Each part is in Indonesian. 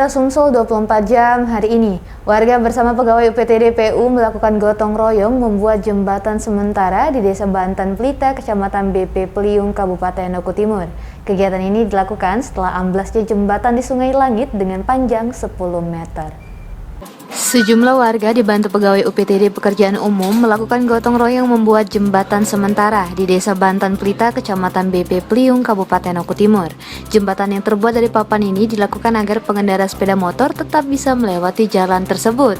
Berita Sumsel 24 jam hari ini, warga bersama pegawai UPTD PU melakukan gotong royong membuat jembatan sementara di Desa Bantan Pelita, Kecamatan BP Peliung, Kabupaten Oku Timur. Kegiatan ini dilakukan setelah amblasnya jembatan di Sungai Langit dengan panjang 10 meter. Sejumlah warga dibantu pegawai UPTD Pekerjaan Umum melakukan gotong royong membuat jembatan sementara di Desa Bantan Pelita, Kecamatan BP Peliung, Kabupaten Oku Timur. Jembatan yang terbuat dari papan ini dilakukan agar pengendara sepeda motor tetap bisa melewati jalan tersebut.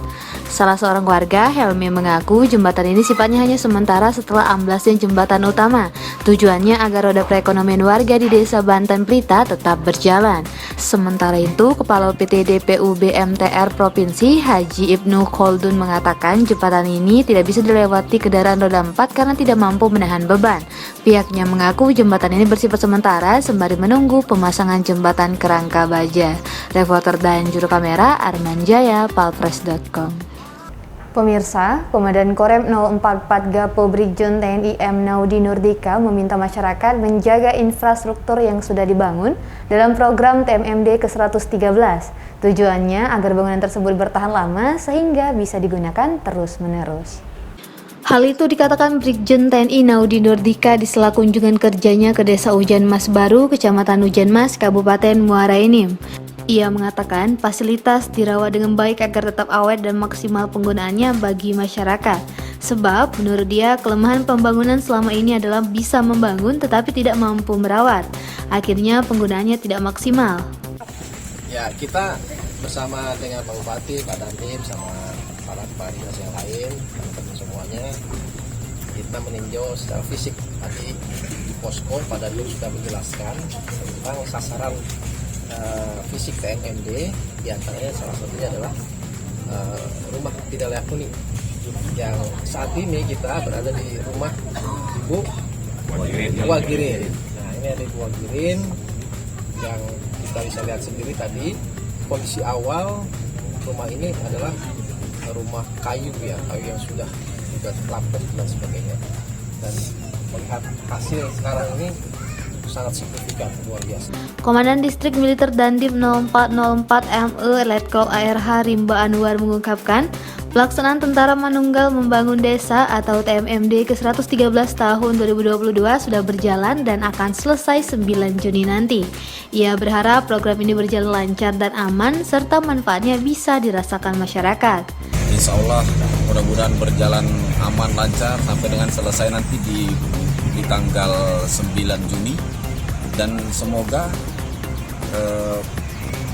Salah seorang warga, Helmi, mengaku jembatan ini sifatnya hanya sementara setelah amblasnya jembatan utama. Tujuannya agar roda perekonomian warga di Desa Bantan Pelita tetap berjalan. Sementara itu, Kepala UPTD PU BMTR Provinsi Haji Ibnu Kholdun mengatakan jembatan ini tidak bisa dilewati kendaraan roda 4 karena tidak mampu menahan beban. Pihaknya mengaku jembatan ini bersifat sementara sembari menunggu pemasangan jembatan kerangka baja. Reporter dan juru kamera Arman Jaya, palpres.com. Pemirsa, Komandan Korem 044 Gapo Brigjen TNI M. Naudi Nurdika meminta masyarakat menjaga infrastruktur yang sudah dibangun dalam program TMMD ke-113. Tujuannya agar bangunan tersebut bertahan lama sehingga bisa digunakan terus-menerus. Hal itu dikatakan Brigjen TNI Naudi Nurdika di sela kunjungan kerjanya ke Desa Ujan Mas Baru, Kecamatan Ujan Mas, Kabupaten Muara Enim. Ia mengatakan fasilitas dirawat dengan baik agar tetap awet dan maksimal penggunaannya bagi masyarakat. Sebab menurut dia kelemahan pembangunan selama ini adalah bisa membangun tetapi tidak mampu merawat. Akhirnya penggunaannya tidak maksimal. Ya, kita bersama dengan Pak Bupati, Pak Dandim, sama para kepala dinas yang lain, teman-teman semuanya, kita meninjau secara fisik. Tadi di posko Pak Dandim sudah menjelaskan tentang sasaran fisik TMMD, diantaranya salah satunya adalah rumah tidak layak huni yang saat ini kita berada di rumah Ibu Wagirin. Nah, ini ada Ibu Wagirin yang kita bisa lihat sendiri tadi. Kondisi awal rumah ini adalah rumah kayu ya, kayu yang sudah lapuk dan sebagainya. Dan melihat hasil sekarang ini sangat signifikan, luar biasa. Komandan Distrik Militer Dandim 0404 ME Letkol ARH Rimba Anwar mengungkapkan, pelaksanaan Tentara Manunggal Membangun Desa atau TMMD ke-113 tahun 2022 sudah berjalan dan akan selesai 9 Juni nanti. Ia berharap program ini berjalan lancar dan aman serta manfaatnya bisa dirasakan masyarakat. Insya Allah mudah-mudahan berjalan aman lancar sampai dengan selesai nanti di tanggal 9 Juni. Dan semoga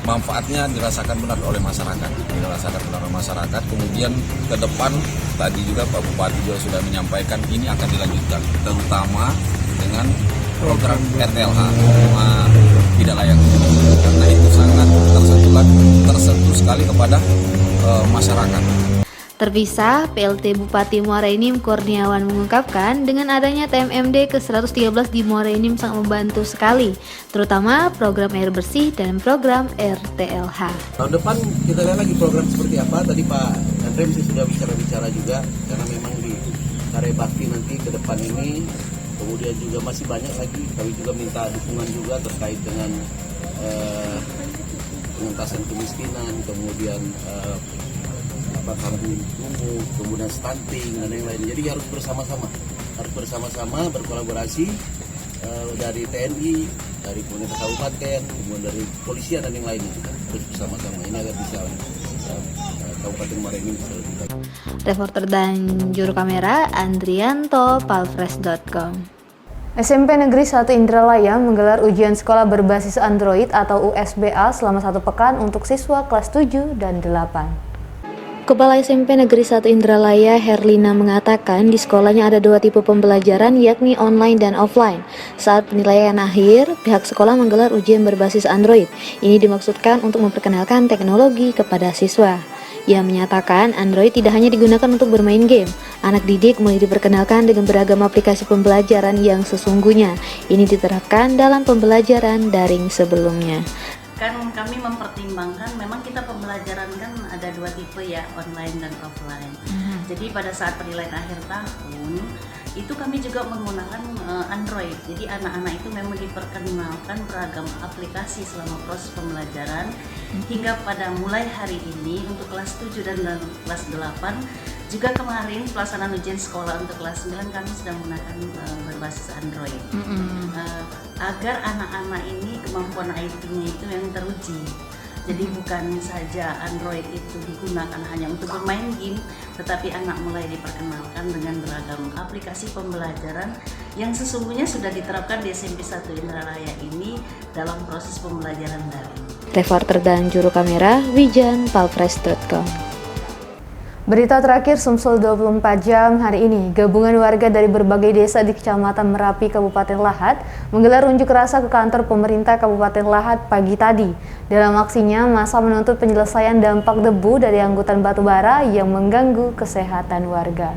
manfaatnya dirasakan benar oleh masyarakat, Kemudian ke depan tadi juga Pak Bupati juga sudah menyampaikan ini akan dilanjutkan, terutama dengan program RTLH, rumah tidak layak, karena itu sangat tersentuh sekali kepada masyarakat. Terpisah, PLT Bupati Muara Enim Kurniawan mengungkapkan dengan adanya TMMD ke-113 di Muara Enim sangat membantu sekali, terutama program air bersih dan program RTLH. Tahun depan kita lihat lagi program seperti apa. Tadi Pak Andrem sudah bicara juga, karena memang di Karya Bakti nanti ke depan ini, kemudian juga masih banyak lagi. Kami juga minta dukungan juga terkait dengan pengentasan kemiskinan, kemudian kampung kumuh, kemudian stunting dan yang lain. Jadi harus bersama-sama berkolaborasi dari TNI, dari pemerintah kabupaten, kemudian dari polisian dan yang lainnya. Harus bersama-sama ini agar bisa Kabupaten Muara Enim bisa lebih baik. Reporter dan juru kamera Andrianto, palpres.com. SMP Negeri 1 Indralaya menggelar ujian sekolah berbasis Android atau USBA selama 1 pekan untuk siswa kelas 7 dan 8. Kepala SMP Negeri 1 Indralaya, Herlina, mengatakan di sekolahnya ada 2 tipe pembelajaran, yakni online dan offline. Saat penilaian akhir, pihak sekolah menggelar ujian berbasis Android. Ini dimaksudkan untuk memperkenalkan teknologi kepada siswa. Ia menyatakan Android tidak hanya digunakan untuk bermain game. Anak didik mulai diperkenalkan dengan beragam aplikasi pembelajaran yang sesungguhnya. Ini diterapkan dalam pembelajaran daring sebelumnya. Kan kami mempertimbangkan, memang kita pembelajaran kan ada 2 tipe ya, online dan offline. Jadi pada saat penilaian akhir tahun itu kami juga menggunakan Android. Jadi anak-anak itu memang diperkenalkan beragam aplikasi selama proses pembelajaran hingga pada mulai hari ini untuk kelas 7 dan kelas 8. Juga kemarin pelaksanaan ujian sekolah untuk kelas 9 kami sudah menggunakan berbasis Android. Agar anak-anak ini kemampuan IT-nya itu yang teruji. Jadi bukan saja Android itu digunakan hanya untuk bermain game, tetapi anak mulai diperkenalkan dengan beragam aplikasi pembelajaran yang sesungguhnya sudah diterapkan di SMP 1 Indralaya ini dalam proses pembelajaran daring. Reporter dan juru kamera Wijan, palpress.com. Berita terakhir Sumsel 24 jam hari ini, gabungan warga dari berbagai desa di Kecamatan Merapi, Kabupaten Lahat menggelar unjuk rasa ke kantor pemerintah Kabupaten Lahat pagi tadi. Dalam aksinya, massa menuntut penyelesaian dampak debu dari angkutan batubara yang mengganggu kesehatan warga.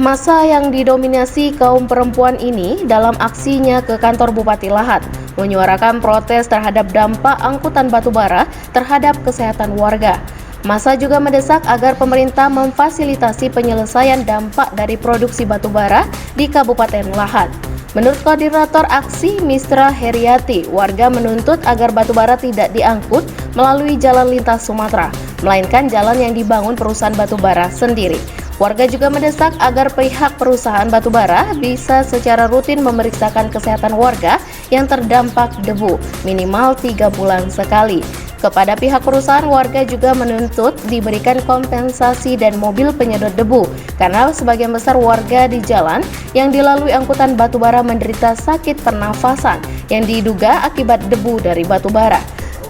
Massa yang didominasi kaum perempuan ini dalam aksinya ke kantor Bupati Lahat menyuarakan protes terhadap dampak angkutan batubara terhadap kesehatan warga. Massa juga mendesak agar pemerintah memfasilitasi penyelesaian dampak dari produksi batubara di Kabupaten Lahat. Menurut koordinator aksi Mistra Heriati, warga menuntut agar batubara tidak diangkut melalui jalan lintas Sumatera, melainkan jalan yang dibangun perusahaan batubara sendiri. Warga juga mendesak agar pihak perusahaan batubara bisa secara rutin memeriksakan kesehatan warga yang terdampak debu minimal 3 bulan sekali. Kepada pihak perusahaan, warga juga menuntut diberikan kompensasi dan mobil penyedot debu karena sebagian besar warga di jalan yang dilalui angkutan batubara menderita sakit pernafasan yang diduga akibat debu dari batubara.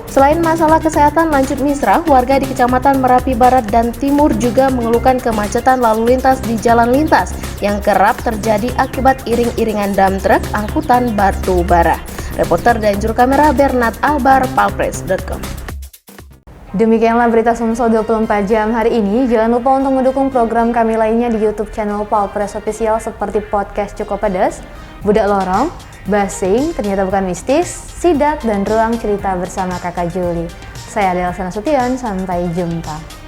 Selain masalah kesehatan, lanjut Misra, warga di Kecamatan Merapi Barat dan Timur juga mengeluhkan kemacetan lalu lintas di jalan lintas yang kerap terjadi akibat iring-iringan dam truk angkutan batubara. Reporter dan juru kamera Bernard Albar, palpress.com. Demikianlah berita Sumsel 24 jam hari ini. Jangan lupa untuk mendukung program kami lainnya di YouTube channel Palpress Official seperti podcast Cukup Pedas, Budak Lorong, Basing, Ternyata Bukan Mistis, Sidak, dan Ruang Cerita bersama Kakak Juli. Saya Adela Sanasution, sampai jumpa.